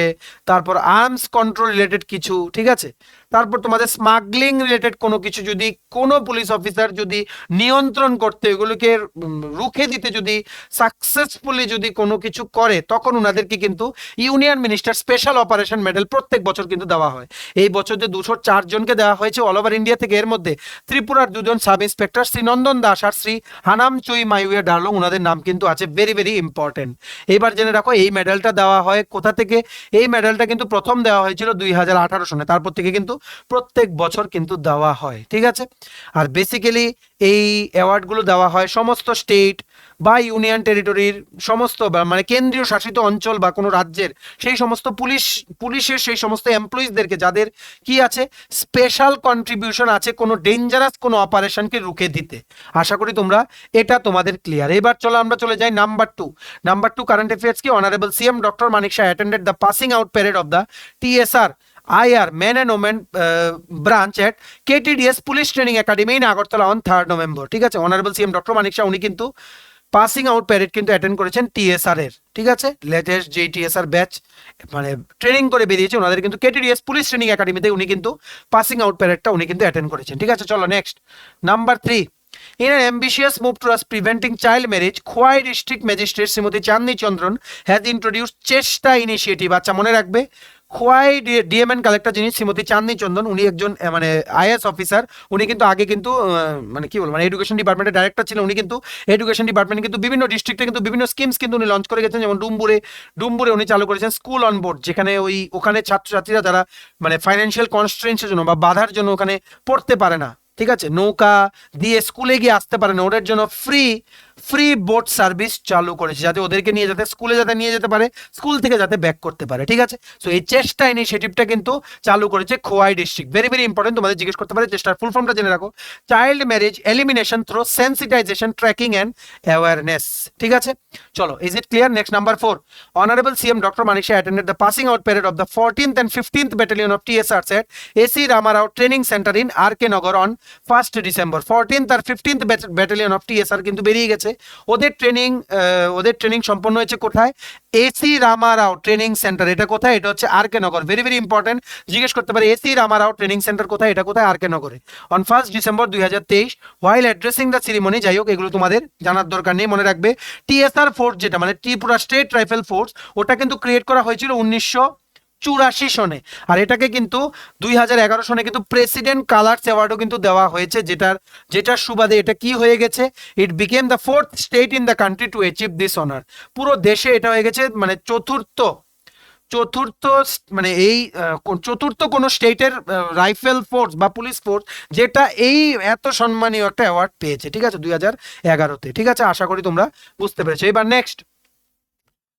তারপর আর্মস কন্ট্রোল রিলেটেড কিছু, ঠিক আছে, তারপর তোমাদের স্মাগলিং রিলেটেড কোনো কিছু যদি কোনো পুলিশ অফিসার যদি নিয়ন্ত্রণ করতে এগুলোকে রুখে দিতে যদি সাকসেসফুলি যদি কোনো কিছু করে, তখন ওনাদেরকে কিন্তু union minister special operation medal প্রত্যেক বছর কিন্তু দেওয়া হয়। এই বছর যে 204 জনকে দেওয়া হয়েছে অল ওভার ইন্ডিয়া থেকে, এর মধ্যে ত্রিপুরার দুজন সাব ইন্সপেক্টর শ্রী নন্দন দাস আর শ্রী হানাম চুই মাইউয়ে ডার্লং, ওনাদের নাম কিন্তু আছে, ভেরি ভেরি ইম্পর্টেন্ট। এইবার জেনে রাখো এই মেডেলটা দেওয়া হয় কোথা থেকে। এই মেডেলটা কিন্তু প্রথম দেওয়া হয়েছিল 2018 সনে, তারপর থেকে কিন্তু প্রত্যেক বছর কিন্তু দেওয়া হয়, ঠিক আছে। আর বেসিক্যালি এই অ্যাওয়ার্ডগুলো দেওয়া হয় সমস্ত স্টেট বা ইউনিয়ন টেরিটরির সমস্ত মানে কেন্দ্রীয় শাসিত অঞ্চল বা কোনো রাজ্যের সেই সমস্ত পুলিশের সেই সমস্ত এমপ্লয়িজদেরকে যাদের কি আছে স্পেশাল কন্ট্রিবিউশন আছে কোনো ডেঞ্জারাস কোনো অপারেশনকে রুখে দিতে। আশা করি তোমরা এটা তোমাদের ক্লিয়ার। এবার চলো আমরা চলে যাই নাম্বার টু কারেন্ট অ্যাফেয়ার্স কি। Honourable CM doctor Manik Shah attended the passing out parade of the TSR IR Men and Women branch at KTDS police training academy in Agartala on 3rd November, ঠিক আছে। Honourable CM doctor Manik Shah উনি কিন্তু passing out parade কিন্তু attend করেছেন TSR এর, ঠিক আছে। Latest যেই TSR ব্যাচ মানে ট্রেনিং করে বেরিয়েছে ওনাদের কিন্তু KTDS পুলিশ ট্রেনিং একাডেমিতে উনি কিন্তু পাসিং আউট প্যারেডটা উনি কিন্তু অ্যাটেন্ড করেছেন, ঠিক আছে। চলো next number 3। In an ambitious move towards preventing child marriage, Khowai District Magistrate Srimati Chandni Chandran has introduced চেষ্টা ইনিশিয়েটিভ। আচ্ছা মনে রাখবে, খোয়াই ডিএমএন কালেক্টর যিনি শ্রীমতী চাঁদনি চন্দন, উনি একজন মানে আইএস অফিসার। উনি কিন্তু আগে কিন্তু মানে কি বলবো মানে এডুকেশন ডিপার্টমেন্টের ডাইরেক্টর ছিলেন। উনি কিন্তু এডুকেশন ডিপার্টমেন্টে কিন্তু বিভিন্ন ডিস্ট্রিক্টে কিন্তু বিভিন্ন স্কিমস কিন্তু উনি লঞ্চ করে গেছেন। যেমন ডুম্বুরে উনি চালু করেছেন স্কুল অন বোর্ড, যেখানে ওখানে ছাত্রছাত্রীরা যারা মানে ফাইন্যান্সিয়াল কনস্ট্রেন্সের জন্য বা বাধার জন্য ওখানে পড়তে পারে না, ঠিক আছে, নৌকা দিয়ে স্কুলে গিয়ে আসতে পারে না, ওদের জন্য ফ্রি বোট সার্ভিস চালু করেছে, যাতে ওদেরকে নিয়ে যাতে স্কুলে যাতে নিয়ে যেতে পারে, স্কুল থেকে যাতে ব্যাক করতে পারে, ঠিক আছে। সো এই চেষ্টা ইনিশিয়েটিভটা কিন্তু চালু করেছে Khowai district. Very very important, তোমাদের জিজ্ঞেস করতে পারে চেষ্টার ফুল ফর্মটা জেনে রাখো। Child marriage elimination through sensitisation tracking and awareness, ঠিক আছে। চলো is it clear. Next number 4। Honourable CM doctor Manik Shah attended the passing out parade of the 14th and 15th Battalion of TSRs at AC Ramarao Training Center in RK Nagar on 1st December। 14th আর 15th Battalion of TSR কিন্তু বেরিয়ে গেছে। ওদের training সম্পন্ন হয়েছে কোথায়? AC Ramarao training centre. এটা কোথায়? এটা হচ্ছে RK নগর। ভেরি ভেরি ইম্পর্টেন্ট, জিজ্ঞেস করতে পারে এসি রামারাও ট্রেনিং সেন্টার কোথায়, এটা কোথায়? RK নগরে। On 1st December 2023 while addressing the ceremony. যাই হোক এগুলো তোমাদের জানার দরকার নেই, মনে রাখবে TSR ফোর্স যেটা মানে ত্রিপুরা স্টেট রাইফেল ফোর্স, ওটা কিন্তু ক্রিয়েট করা হয়েছিল 1984 সনে। আর এটাকে কিন্তু 2011 সনে কিন্তু প্রেসিডেন্ট কালার্স অ্যাওয়ার্ডও কিন্তু দেওয়া হয়েছে, যেটার সুবাদে এটা কি হয়ে গেছে, ইট became the 4th state in the country to achieve this honour. পুরো দেশে এটা হয়ে গেছে মানে চতুর্থ মানে এই চতুর্থ কোন স্টেটের রাইফেল ফোর্স বা পুলিশ ফোর্স যেটা এই এত সম্মানীয় একটা অ্যাওয়ার্ড পেয়েছে, ঠিক আছে, 2011-তে, ঠিক আছে। আশা করি তোমরা বুঝতে পেরেছো। এবার নেক্সট,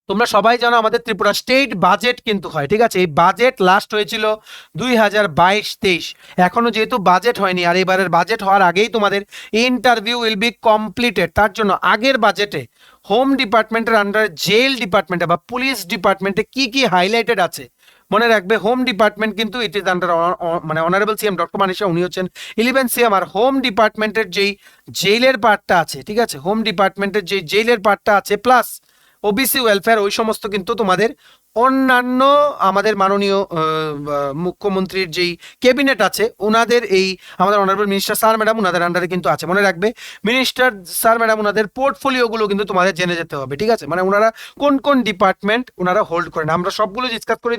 তোমরা সবাই জানো আমাদের ত্রিপুরা স্টেট বাজেট কিন্তু হয়, ঠিক আছে। এই বাজেট লাস্ট হয়েছিল 2022-23। এখনো যেহেতু বাজেট হয়নি আর এবারের বাজেট হওয়ার আগেই তোমাদের ইন্টারভিউ উইল বি কমপ্লিটেড। তার জন্য আগের বাজেটে হোম ডিপার্টমেন্টের আন্ডারে জেল ডিপার্টমেন্টে বা পুলিশ ডিপার্টমেন্টে কি কি হাইলাইটেড আছে মনে রাখবে। হোম ডিপার্টমেন্ট কিন্তু ইট ইজ আন্ডার মানে honourable CM doctor Manik Shah, উনি হচ্ছেন 11 সিএম। আর হোম ডিপার্টমেন্টের যেই জেলের পার্টটা আছে, ঠিক আছে, হোম ডিপার্টমেন্টের যে জেলের পার্টটা আছে প্লাস ওবিসি ওয়েলফেয়ার, ওই সমস্ত কিন্তু তোমাদের অন্যান্য আমাদের মাননীয় মুখ্যমন্ত্রীর যেই ক্যাবিনেট আছে ওনাদের এই আমাদের অনারেবল মিনিস্টার স্যার ম্যাডাম ওনাদের আন্ডারে কিন্তু আছে। মনে রাখবে মিনিস্টার স্যার ম্যাডাম ওনাদের পোর্টফোলিওগুলো কিন্তু তোমাদের জেনে যেতে হবে, ঠিক আছে, মানে ওনারা কোন কোন ডিপার্টমেন্ট ওনারা হোল্ড করেন। আমরা সবগুলো ডিসকাস করে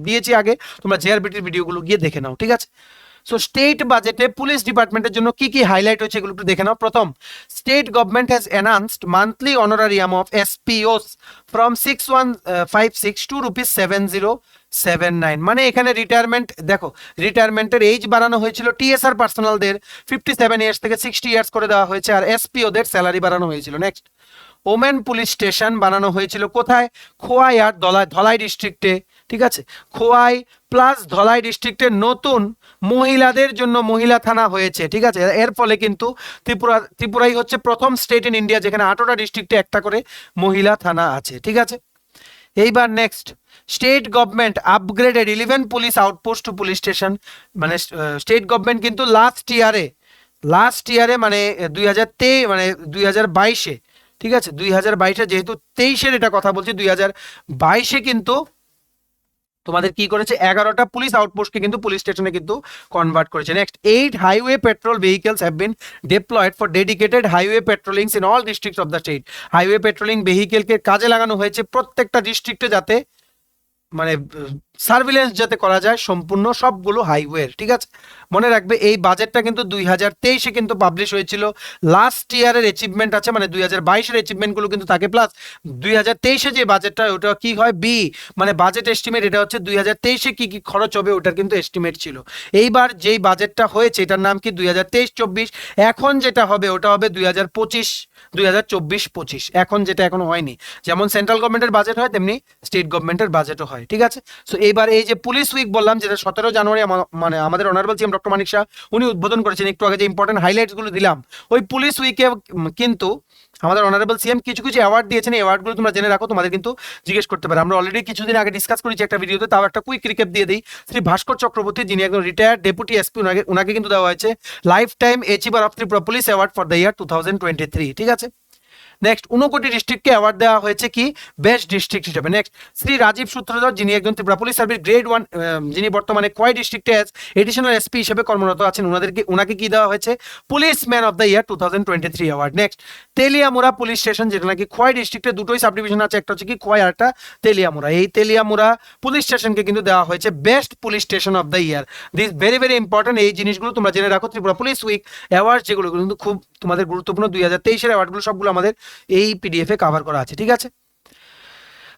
দিয়েছি আগে, তোমরা জেআরবিটির ভিডিওগুলো গিয়ে দেখে নাও, ঠিক আছে। সো স্টেট বাজেটে পুলিশ ডিপার্টমেন্টের জন্য কি কি হাইলাইট হয়েছে এগুলো একটু দেখে নাও। প্রথম, state government has announced monthly honorarium of SPOs from 6156 to rupees 7079। মানে এখানে রিটায়ারমেন্ট দেখো, রিটায়ারমেন্টের এজ বাড়ানো হয়েছিল, TSR পার্সোনালদের 57 ইয়ার্স থেকে 60 ইয়ার্স করে দেওয়া হয়েছে, আর SPOদের স্যালারি বাড়ানো হয়েছিল। নেক্সট, ওমেন পুলিশ স্টেশন বানানো হয়েছিল কোথায়? খোয়াই আর ধলাই ডিস্ট্রিক্টে, ঠিক আছে। খোয়াই প্লাস ধলাই ডিস্ট্রিক্টের নতুন মহিলাদের জন্য মহিলা থানা হয়েছে, ঠিক আছে। এর ফলে কিন্তু ত্রিপুরাই হচ্ছে প্রথম স্টেট ইন ইন্ডিয়া যেখানে 18টা ডিস্ট্রিক্টে একটা করে মহিলা থানা আছে, ঠিক আছে। এইবার next, state government upgraded 11 police outpost to police station. মানে স্টেট গভর্নমেন্ট কিন্তু লাস্ট ইয়ারে মানে 2022-এ, ঠিক আছে 2022 যেহেতু 23-এর এটা কথা বলছি, 2022-এ কিন্তু তোমাদের কি করেছে 11টা পুলিশ আউটপোস্টকে কিন্তু পুলিশ স্টেশনে কিন্তু কনভার্ট করেছে। Next 8 highway patrol vehicles have been deployed for dedicated highway patrollings in all districts of the state. Highway patrolling ভেহিকেলকে কাজে লাগানো হয়েছে প্রত্যেকটা ডিস্ট্রিক্টে, যাতে মানে সার্ভিলেন্স যাতে করা যায় সম্পূর্ণ সবগুলো হাইওয়ের। ঠিক আছে, মনে রাখবে এই বাজেটটা কিন্তু 2023-এ কিন্তু পাবলিশ হয়েছিল। লাস্ট ইয়ারের অ্যাচিভমেন্ট আছে, মানে 2022-এর অ্যাচিভমেন্টগুলো কিন্তু থাকে, প্লাস 2023-এ যে বাজেটটা ওটা কি হয় বি, মানে বাজেট এস্টিমেট, এটা হচ্ছে 2023-এ কি কি খরচ হবে ওটার কিন্তু এস্টিমেট ছিল। এইবার যেই বাজেটটা হয়েছে এটার নাম কি 2023-24, এখন যেটা হবে ওটা হবে 2024-25, এখন যেটা এখন হয়নি। যেমন সেন্ট্রাল গভর্নমেন্টের বাজেট হয় তেমনি স্টেট গভর্নমেন্টের বাজেটও হয়। ঠিক আছে, সো এইবার এই যে পুলিশ উইক বললাম, যেটা 17 জানুয়ারি মানে আমাদের honourable CM doctor Manik Shah উনি উদ্বোধন করেছেন, একটু আগে যে ইম্পর্টেন্ট হাইলাইটস গুলো দিলাম, ওই পুলিশ উইকে কিন্তু আমাদের অনারেবল সিএম কিছু কিছু অ্যাওয়ার্ড দিয়েছেন। এই অ্যাওয়ার্ডগুলো তোমরা জেনে রাখো, তোমাদের কিন্তু জিজ্ঞেস করতে পারে। আমরা অলরেডি কিছুদিন আগে ডিসকাস করেছি একটা ভিডিওতে, তাও একটা কুইক রিক্যাপ দিয়ে দিই। শ্রী ভাস্কর চক্রবর্তী, যিনি একজন রিটায়ার্ড ডেপুটি এসপি, ওনাকে কিন্তু দেওয়া হয়েছে life time achiever of Tripura police award for the year 2023। ঠিক আছে, নেক্সট 59 ডিস্ট্রিক্টকে অ্যাওয়ার্ড দেওয়া হয়েছে কি বেস্ট ডিস্ট্রিক্ট হিসেবে। নেক্সট শ্রী রাজীব সূত্রধর, যিনি একজন ত্রিপুরা পুলিশ সার্ভিস গ্রেড 1, যিনি বর্তমানে খোয়াই ডিস্ট্রিক্টে এডিশনাল এসপি হিসেবে কর্মরত আছেন, ওনাকে কি দেওয়া হয়েছে policeman of the year 2023 award. Next Teliamura police station, যেটা নাকি খোয়াই ডিস্ট্রিক্টে দুটোই সাব ডিভিশন আছে, একটা হচ্ছে কি খোয়াই আর একটা তেলিয়ামুড়া, এই তেলিয়ামুড়া পুলিশ স্টেশনকে কিন্তু দেওয়া হয়েছে best police station of the year. This very very important, এই জিনিসগুলো তোমরা জেনে রাখো। ত্রিপুরা পুলিশ উইক অ্যাওয়ার্ড যেগুলো কিন্তু খুব তোমাদের গুরুত্বপূর্ণ, 2023-এর অ্যাওয়ার্ডগুলো সবগুলো আমাদের এই পিডিএফ এ কভার করা আছে। ঠিক আছে,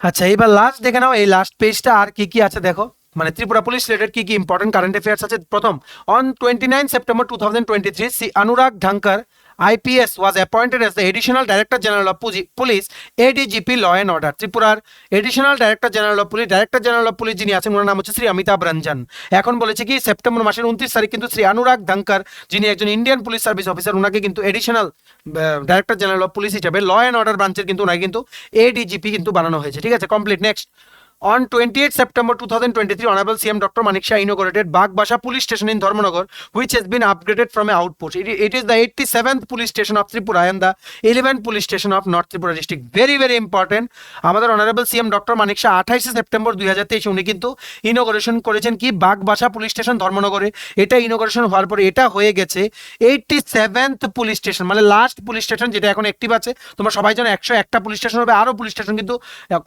আচ্ছা এবার লাস্ট দেখে নাও, এই লাস্ট পেজটা আর কি কি আছে দেখো, মানে ত্রিপুরা পুলিশ রিলেটেড কি কি ইম্পর্টেন্ট কারেন্ট অ্যাফেয়ার্স আছে। প্রথম, on 29 September 2023 Shri Anurag Dhankar IPS was appointed as the Additional Director General of Police, ADGP Law and Order. ত্রিপুরার Additional Director General of Police, Director General of Police যিনি আছেন ওনার নাম হচ্ছে শ্রী অমিতাভ রঞ্জন। এখন বলেছে কি সেপ্টেম্বর মাসের 29 তারিখ কিন্তু শ্রী অনুরাগ ধাঙ্কার, যিনি একজন ইন্ডিয়ান পুলিশ সার্ভিস অফিসার, ওনাকে কিন্তু additional director general of police হিসেবে ল অ্যান্ড অর্ডার ব্রাঞ্চের কিন্তু ওনাকে কিন্তু ADGP কিন্তু বানানো হয়েছে। ঠিক আছে, complete. Next, on 28 September 2023, Honorable CM Dr. Manik Shah inaugurated Bagbasha Police Station in Dharmanagar, which has been upgraded from an outpost. It is the 87th police station of Tripura and the 11th police station of North Tripura district. Very very important. আমাদের Honorable CM Dr. Manik Shah 28 September 2023 উনি কিন্তু inauguration করেছেন কি বাগবাসা police station ধর্মনগরে। এটা inauguration হওয়ার পরে এটা হয়ে গেছে 87th পুলিশ স্টেশন, মানে লাস্ট পুলিশ স্টেশন যেটা এখন অ্যাক্টিভ আছে। তোমরা সবাই জানো 101টা পুলিশ স্টেশন হবে, আরো পুলিশ স্টেশন কিন্তু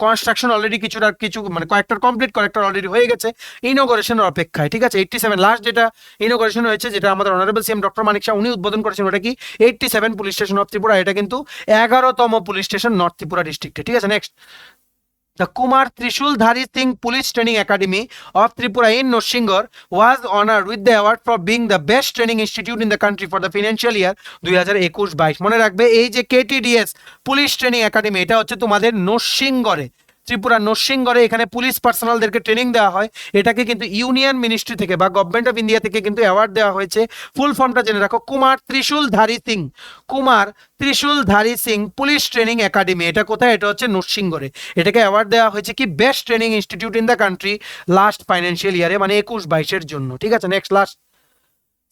কনস্ট্রাকশন অলরেডি কিছু মানে কয়েকটা কমপ্লিট, কয়েকটা অলরেডি হয়ে গেছে ইনোগ্রেশনের অপেক্ষায়। ঠিক আছে, 87 লাস্ট যেটা ইনোগ্রেশন হয়েছে, যেটা আমাদের honourable CM doctor Manik Shah উনি উদ্বোধন করেছেন, ওটা কি 87 পুলিশ স্টেশন অফ ত্রিপুরা, এটা কিন্তু 11তম পুলিশ স্টেশন নর্থ ত্রিপুরা ডিস্ট্রিক্টে। ঠিক আছে, next, The Kumar Trishul-Dhari Singh Police Training Academy of Tripura in Nosingor was honored with the award for being the best training institute in the country for the financial year 2021-22। মনে রাখবে এই যে KTDS police training academy, এটা হচ্ছে তোমাদের নরসিংগড়ে, ত্রিপুরা নরসিংগড়ে, এখানে police পার্সোনালদেরকে training দেওয়া হয়। এটাকে কিন্তু ইউনিয়ন মিনিস্ট্রি থেকে বা গভর্নমেন্ট অফ ইন্ডিয়া থেকে কিন্তু অ্যাওয়ার্ড দেওয়া হয়েছে। ফুল ফর্মটা জেনে রাখো, Kumar Trishuldhari Singh police training academy. এটা কোথায়? এটা হচ্ছে নরসিংগড়ে। এটাকে অ্যাওয়ার্ড দেওয়া হয়েছে কি best training institute in the country last financial ইয়ারে, মানে 21-22-এর জন্য। ঠিক আছে, নেক্সট, লাস্ট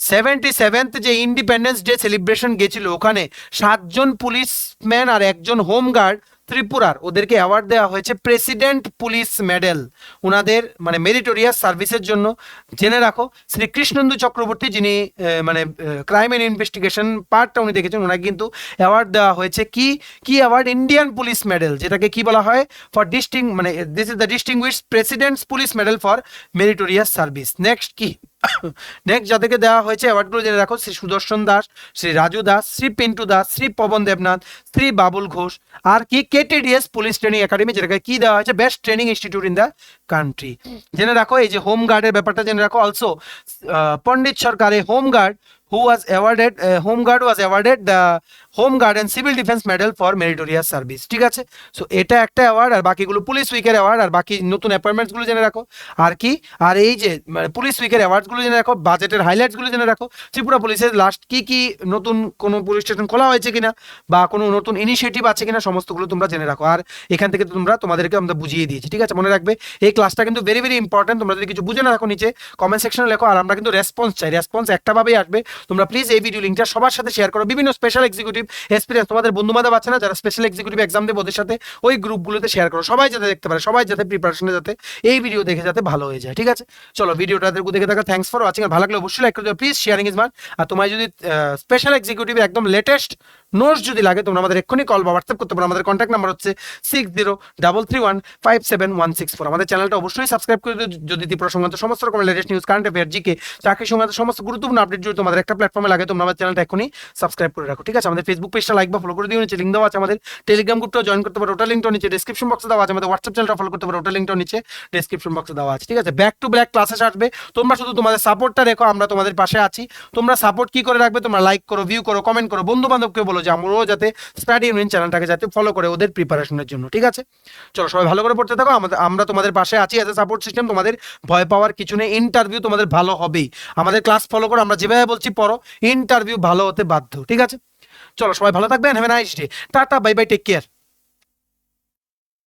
77th যে ইন্ডিপেন্ডেন্স ডে সেলিব্রেশন গেছিল, ওখানে 7 জন পুলিশম্যান আর 1 জন হোমগার্ড ত্রিপুরার, ওদেরকে অ্যাওয়ার্ড দেওয়া হয়েছে প্রেসিডেন্ট পুলিশ মেডেল, ওনাদের মানে মেরিটোরিয়াস সার্ভিসের জন্য। জেনে রাখো শ্রী কৃষ্ণেন্দু চক্রবর্তী, যিনি মানে ক্রাইম অ্যান্ড ইনভেস্টিগেশন পার্টটা উনি দেখেছেন, ওনাকে কিন্তু অ্যাওয়ার্ড দেওয়া হয়েছে কি অ্যাওয়ার্ড? ইন্ডিয়ান পুলিশ মেডেল, যেটাকে কি বলা হয় ফর মানে this is the distinguished presidents police medal for meritorious service. Next কি, নেক্সট যাদেরকে দেওয়া হয়েছে অ্যাওয়ার্ডগুলো জেনে রাখো, শ্রী সুদর্শন দাস, শ্রী রাজু দাস, শ্রী পিন্টু দাস, শ্রী পবন দেবনাথ, শ্রী বাবুল ঘোষ, আর কি KTDS পুলিশ ট্রেনিং একাডেমি, যেটাকে কি দেওয়া হয়েছে best training institute in the country. জেনে রাখো এই যে হোম গার্ডের ব্যাপারটা জেনে রাখো। Also Pandit Sarkar home guard was awarded the Home Guard and Civil Defense Medal for Meritorious Service। ঠিক আছে, সো এটা একটা অ্যাওয়ার্ড, আর বাকিগুলো পুলিশ উইকের অ্যাওয়ার্ড, আর বাকি নতুন অ্যাপয়েন্টমেন্টস গুলো জেনে রাখো। আর কি, আর এই যে পুলিশ উইকের অ্যাওয়ার্ডস গুলো জেনে রাখো, বাজেটের হাইলাইটস গুলো জেনে রাখো, ত্রিপুরা পুলিশের লাস্ট কি নতুন কোনো পুলিশ স্টেশন খোলা হয়েছে কিনা বা কোনো নতুন ইনিশিয়েটিভ আছে কিনা, সমস্তগুলো তোমরা জেনে রাখো। আর এখান থেকে তোমাদেরকে আমরা বুঝিয়ে দিয়েছি। ঠিক আছে, মনে রাখবে এই ক্লাসটা কিন্তু ভেরি ভেরি ইম্পর্টেন্ট। তোমরা যদি কিছু বুঝে না রাখো নিচে কমেন্ট সেকশনে লেখো, আর আমরা কিন্তু রেসপন্স চাই, রেসপন্স একটা ভাবেই আসবে। তোমরা প্লিজ এই ভিডিও লিঙ্কটা সবার সাথে শেয়ার করো। বিভিন্ন স্পেশাল এক্সিকিউটিভ এক্সপিরিয়েন্স তোমাদের বন্ধু বান্ধব আছে না যারা স্পেশাল এক্সিকিউটিভ এক্সাম দেবে ওদের সাথে ওই গ্রুপগুলোতে শেয়ার করো, সবাই যাতে দেখতে পারে, সবাই যাতে প্রিপারেশনে যাতে এই ভিডিও দেখে যাতে ভালো হয়ে যায়। ঠিক আছে, চলো ভিডিওটা দেখে থাকা থ্যাঙ্কস ফর ওয়াচিং। আর ভালো লাগলে অবশ্যই লাইক করে দিও প্লিজ, শেয়ারিং ইজ মাস্ট। আর তোমার যদি স্পেশাল এক্সিকিউটিভ একদম লেটেস্ট নোটস যদি লাগে তোমরা আমাদের এক্ষুনি কল বা হোয়াটসঅ্যাপ করতে পারো। আমাদের কন্ট্যাক্ট নাম্বার হচ্ছে 6033157164। আমাদের চ্যানেলটা অবশ্যই সাবস্ক্রাইব করে দিও যদি ত্রিপুরা সংক্রান্ত সমস্ত রকমের latest news, current affair, GK, চাকরি সংক্রান্ত সমস্ত গুরুত্বপূর্ণ আপডেট যদি তোমাদের একটা প্ল্যাটফর্মে লাগে তোমরা আমাদের চ্যানেলটা এখনই সাবস্ক্রাইব করে রাখো। ঠিক আছে, আমাদের ফেসবুক পেজটা লাইক বা ফলো করে দিও, নিচে লিঙ্ক দেওয়া আছে। আমাদের টেলিগ্রাম গ্রুপটা জয়েন করতে পারো, ওটা লিঙ্কটা নিচে ডেসক্রিপশন বক্সে দেওয়া আছে। আমাদের হোয়াটসঅ্যাপ চ্যানেলটা ফলো করতে পারো, ওটা লিঙ্কটা নিচে ডেসক্রিপশন বক্সে দেওয়া আছে। ঠিক আছে, ব্যাক টু ব্যাক ক্লাসেস আসবে, তোমরা শুধু তোমাদের সাপোর্টটা রেখো, আমরা তোমাদের পাশে আছি। তোমরা সাপোর্ট কি করে রাখবে, তোমরা লাইক করো, ভিউ করো, কমেন্ট করো, বন্ধু বান্ধবকে বলো যে আমরাও যাতে স্টাডি ইউনিয়ন চ্যানেলটাকে যাতে ফলো করে ওদের প্রিপারেশনের জন্য। ঠিক আছে, চলো সবাই ভালো করে পড়তে থাকো, আমরা তোমাদের পাশে আছি অ্যাজ এ সাপোর্ট সিস্টেম। তোমাদের ভয় পাওয়ার কিছু নেই, ইন্টারভিউ তোমাদের ভালো হবেই। আমাদের ক্লাস ফলো করো, আমরা যেভাবে বলছি পড়ো, ইন্টারভিউ ভালো হতে বাধ্য। ঠিক আছে, চলো সবাই ভালো থাকবেন, have a nice day, tata, bye bye, take care.